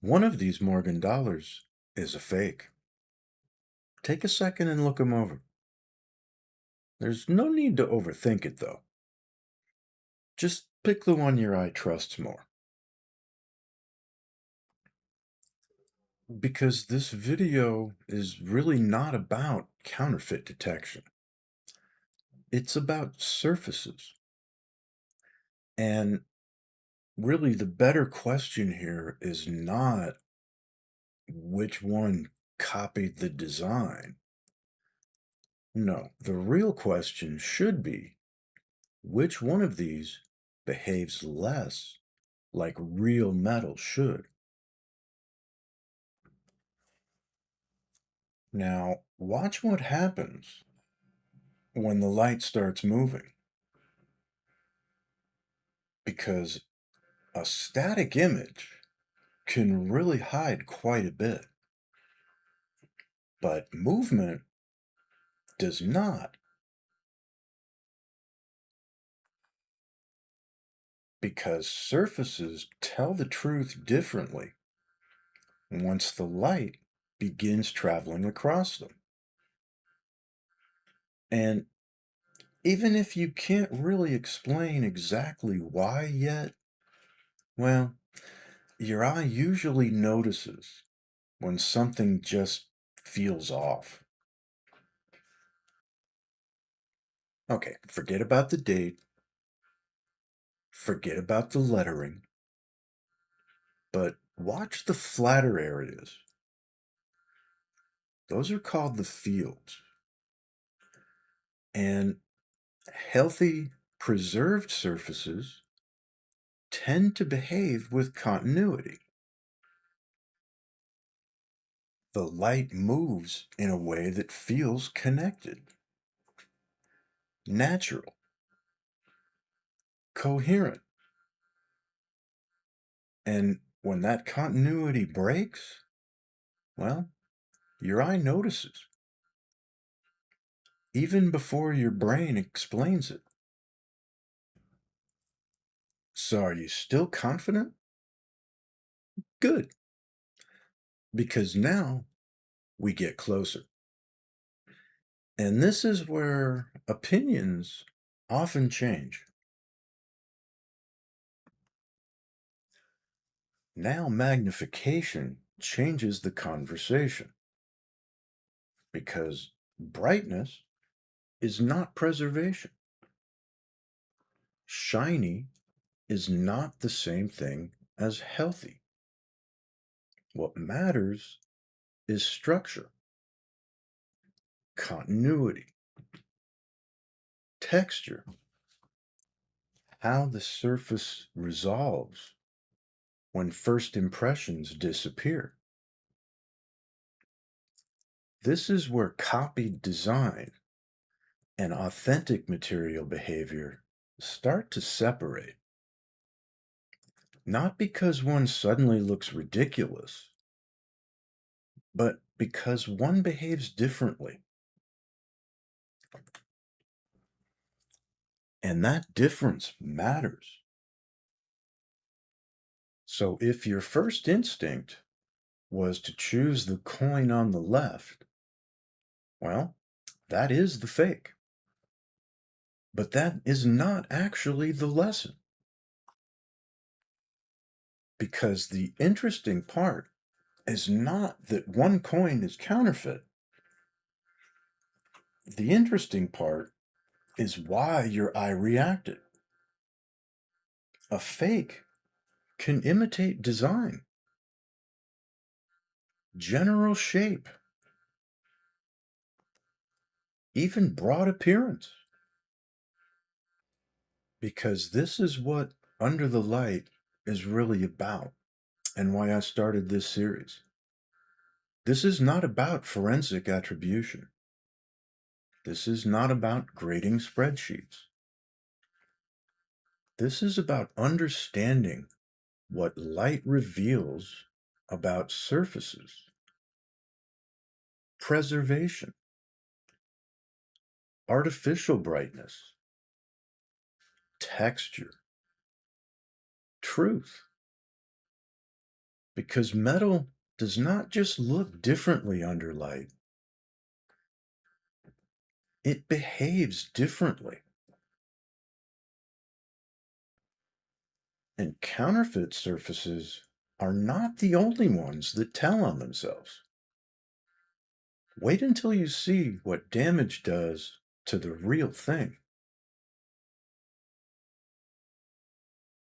One of these Morgan dollars is a fake. Take a second and look them over. There's no need to overthink it, though. Just pick the one your eye trusts more. Because this video is really not about counterfeit detection. It's about surfaces. And really, the better question here is not which one copied the design. No, the real question should be which one of these behaves less like real metal should? Now, watch what happens when the light starts moving, because a static image can really hide quite a bit, but movement does not, because surfaces tell the truth differently once the light begins traveling across them. And even if you can't really explain exactly why yet, well, your eye usually notices when something just feels off. Okay, forget about the date, forget about the lettering, but watch the flatter areas. Those are called the fields. And healthy, preserved surfaces tend to behave with continuity. The light moves in a way that feels connected, natural, coherent. And when that continuity breaks, well, your eye notices, even before your brain explains it. So are you still confident? Good, because now we get closer. And this is where opinions often change. Now magnification changes the conversation because brightness is not preservation. Shiny is not the same thing as healthy. What matters is structure, continuity, texture, how the surface resolves when first impressions disappear. This is where copied design and authentic material behavior start to separate. Not because one suddenly looks ridiculous, but because one behaves differently. And that difference matters. So if your first instinct was to choose the coin on the left, well, that is the fake. But that is not actually the lesson. Because the interesting part is not that one coin is counterfeit. The interesting part is why your eye reacted. A fake can imitate design, general shape, even broad appearance. Because this is what Under the Light is really about, and why I started this series. This is not about forensic attribution. This is not about grading spreadsheets. This is about understanding what light reveals about surfaces, preservation, artificial brightness, texture, truth. Because metal does not just look differently under light, it behaves differently. And counterfeit surfaces are not the only ones that tell on themselves. Wait until you see what damage does to the real thing.